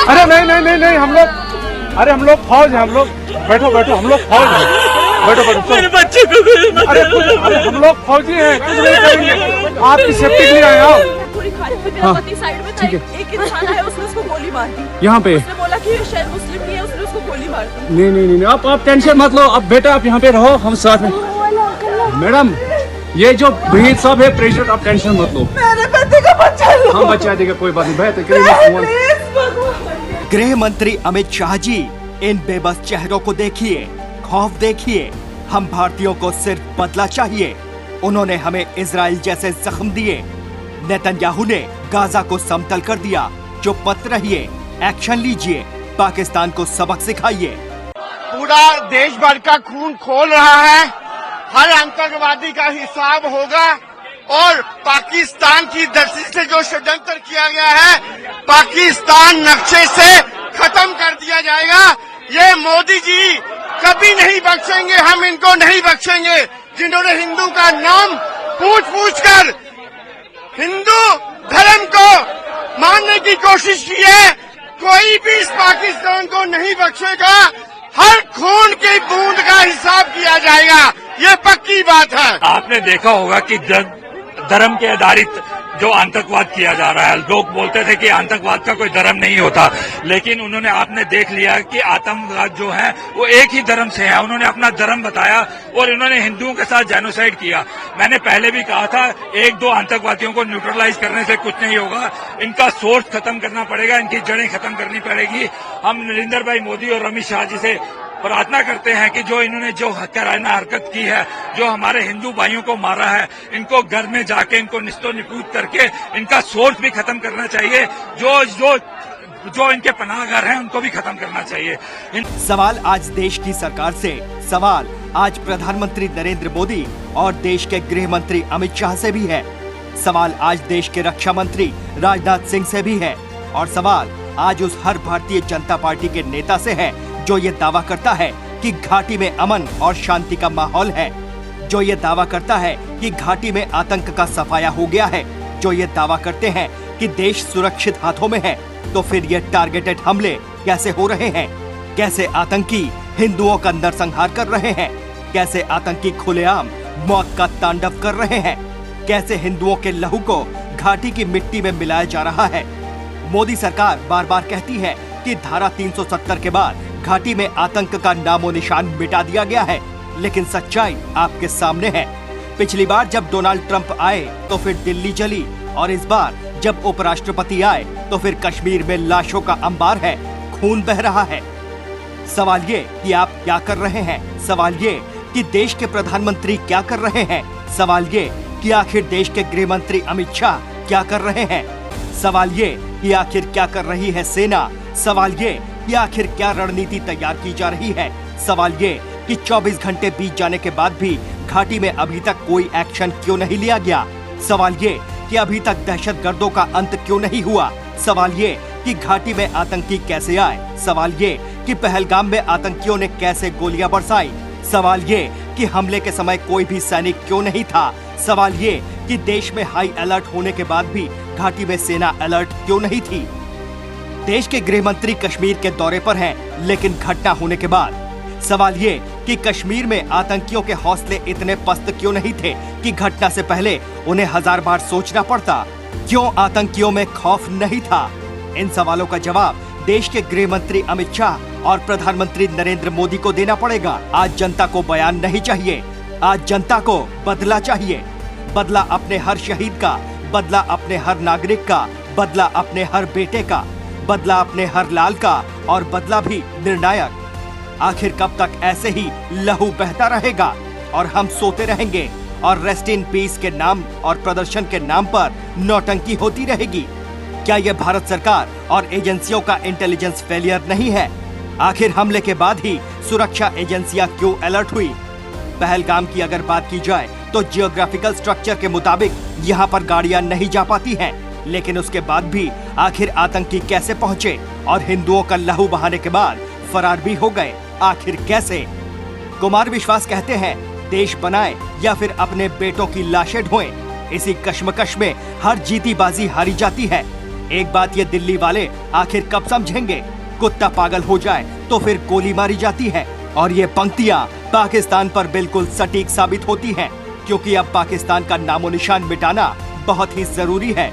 अरे नहीं, हम लोग फौज हैं, हम लोग बैठो, हम लोग फौज हैं, बैठो। मेरे बच्चे को कुछ मत अरे हम लोग फौजी हैं, कुछ नहीं करेंगे, आपकी सेफ्टी के लिए आए आओ। पूरी खाली पे मेरा पति साइड में था, एक इंसान आया, उसने उसको गोली मार दी। यहाँ पे उसने बोला कि ये शायद मुस्लिम नहीं है, उसने उसको गोली मार दी। नहीं, आप टेंशन मत लो, अब बेटा आप यहाँ पे रहो, हम साथ में। मैडम ये जो भीड़ सब है प्रेशर, आप टेंशन मत लो, मेरे पति का बच्चा लो। हम बचा देगा, कोई बात नहीं। बेहतर गृह मंत्री अमित शाह जी, इन बेबस चेहरों को देखिए, खौफ देखिए। हम भारतीयों को सिर्फ बदला चाहिए। उन्होंने हमें इजराइल जैसे जख्म दिए। नेतन्याहू ने गाजा को समतल कर दिया। चुप मत रहिए, एक्शन लीजिए, पाकिस्तान को सबक सिखाइए। पूरा देश भर का खून खोल रहा है, हर आतंकवादी का हिसाब होगा और पाकिस्तान की धरती से जो षड्यंत्र किया गया है, पाकिस्तान नक्शे से खत्म कर दिया जाएगा। ये मोदी जी कभी नहीं बख्शेंगे, हम इनको नहीं बख्शेंगे, जिन्होंने हिंदू का नाम पूछ कर हिंदू धर्म को मानने की कोशिश की है। कोई भी इस पाकिस्तान को नहीं बख्शेगा, हर खून की बूंद का हिसाब किया जाएगा, ये पक्की बात है। आपने देखा होगा कि धर्म के आधारित जो आतंकवाद किया जा रहा है, लोग बोलते थे कि आतंकवाद का कोई धर्म नहीं होता, लेकिन आपने देख लिया कि आतंकवाद जो है वो एक ही धर्म से है। उन्होंने अपना धर्म बताया और उन्होंने हिंदुओं के साथ जेनोसाइड किया। मैंने पहले भी कहा था, एक दो आतंकवादियों को न्यूट्रलाइज करने से कुछ नहीं होगा, इनका सोर्स खत्म करना पड़ेगा, इनकी जड़ें खत्म करनी पड़ेगी। हम नरेंद्र भाई मोदी और अमित शाह जी से प्रार्थना करते हैं कि जो इन्होंने जो हत्याराना हरकत की है, जो हमारे हिंदू भाइयों को मारा है, इनको घर में जाके इनको निस्तो निपूत करके इनका सोर्स भी खत्म करना चाहिए। जो इनके पनाहगार हैं उनको भी खत्म करना चाहिए। सवाल आज देश की सरकार से, सवाल आज प्रधानमंत्री नरेंद्र मोदी और देश के गृह मंत्री अमित शाह से भी है। सवाल आज देश के रक्षा मंत्री राजनाथ सिंह से भी है। और सवाल आज उस हर भारतीय जनता पार्टी के नेता से है जो ये दावा करता है कि घाटी में अमन और शांति का माहौल है, जो ये दावा करता है कि घाटी में आतंक का सफाया हो गया है, जो ये दावा करते हैं कि देश सुरक्षित हाथों में है। तो फिर ये टारगेटेड हमले कैसे हो रहे हैं? कैसे आतंकी हिंदुओं का नरसंहार कर रहे हैं? कैसे आतंकी खुलेआम मौत का तांडव कर रहे हैं? कैसे हिंदुओं के लहू को घाटी की मिट्टी में मिलाया जा रहा है? मोदी सरकार बार बार कहती है कि धारा 370 के बाद घाटी में आतंक का नामो निशान मिटा दिया गया है, लेकिन सच्चाई आपके सामने है। पिछली बार जब डोनाल्ड ट्रंप आए तो फिर दिल्ली जली, और इस बार जब उपराष्ट्रपति आए तो फिर कश्मीर में लाशों का अंबार है, खून बह रहा है। सवाल ये कि आप क्या कर रहे हैं? सवाल ये कि देश के प्रधानमंत्री क्या कर रहे हैं? सवाल ये कि आखिर देश के गृह मंत्री अमित शाह क्या कर रहे हैं? सवाल ये कि आखिर क्या कर रही है सेना? सवाल ये कि आखिर क्या रणनीति तैयार की जा रही है? सवाल ये कि 24 घंटे बीत जाने के बाद भी घाटी में अभी तक कोई एक्शन क्यों नहीं लिया गया? सवाल ये कि अभी तक दहशतगर्दों का अंत क्यों नहीं हुआ? सवाल ये कि घाटी में आतंकी कैसे आए? सवाल ये कि पहलगाम में आतंकियों ने कैसे गोलियां बरसाई? सवाल ये कि हमले के समय कोई भी सैनिक क्यों नहीं था? सवाल ये कि देश में हाई अलर्ट होने के बाद भी घाटी में सेना अलर्ट क्यों नहीं थी? देश के गृह मंत्री कश्मीर के दौरे पर हैं, लेकिन घटना होने के बाद सवाल ये कि कश्मीर में आतंकियों के हौसले इतने पस्त क्यों नहीं थे कि घटना से पहले उन्हें 1000 बार सोचना पड़ता? क्यों आतंकियों में खौफ नहीं था? इन सवालों का जवाब देश के गृह मंत्री अमित शाह और प्रधानमंत्री नरेंद्र मोदी को देना पड़ेगा। आज जनता को बयान नहीं चाहिए, आज जनता को बदला चाहिए। बदला अपने हर शहीद का, बदला अपने हर नागरिक का, बदला अपने हर बेटे का, बदला अपने हर लाल का, और बदला भी निर्णायक। आखिर कब तक ऐसे ही लहू बहता रहेगा और हम सोते रहेंगे और रेस्ट इन पीस के नाम और प्रदर्शन के नाम पर नौटंकी होती रहेगी? क्या ये भारत सरकार और एजेंसियों का इंटेलिजेंस फेलियर नहीं है? आखिर हमले के बाद ही सुरक्षा एजेंसियां क्यों अलर्ट हुई? पहलगाम की अगर बात की जाए तो जियोग्राफिकल स्ट्रक्चर के मुताबिक यहाँ पर गाड़ियां नहीं जा पाती हैं, लेकिन उसके बाद भी आखिर आतंकी कैसे पहुँचे और हिंदुओं का लहू बहाने के बाद फरार भी हो गए? आखिर कैसे? कुमार विश्वास कहते हैं, देश बनाए या फिर अपने बेटों की लाशें ढोएं। इसी कश्मकश में हर जीती बाजी हारी जाती है। एक बात ये दिल्ली वाले आखिर कब समझेंगे? कुत्ता पागल हो जाए तो फिर गोली मारी जाती है। और ये पंक्तियां पाकिस्तान पर बिल्कुल सटीक साबित होती हैं, क्योंकि अब पाकिस्तान का नामो निशान मिटाना बहुत ही जरूरी है।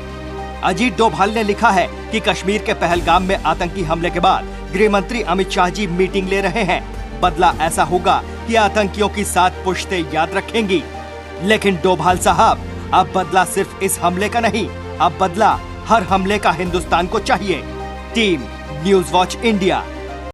अजीत डोभाल ने लिखा है कि कश्मीर के पहलगाम में आतंकी हमले के बाद गृह मंत्री अमित शाह जी मीटिंग ले रहे हैं। बदला ऐसा होगा कि आतंकियों की 7 पुश्तें याद रखेंगी। लेकिन डोभाल साहब, अब बदला सिर्फ इस हमले का नहीं, अब बदला हर हमले का हिंदुस्तान को चाहिए। Team news watch India.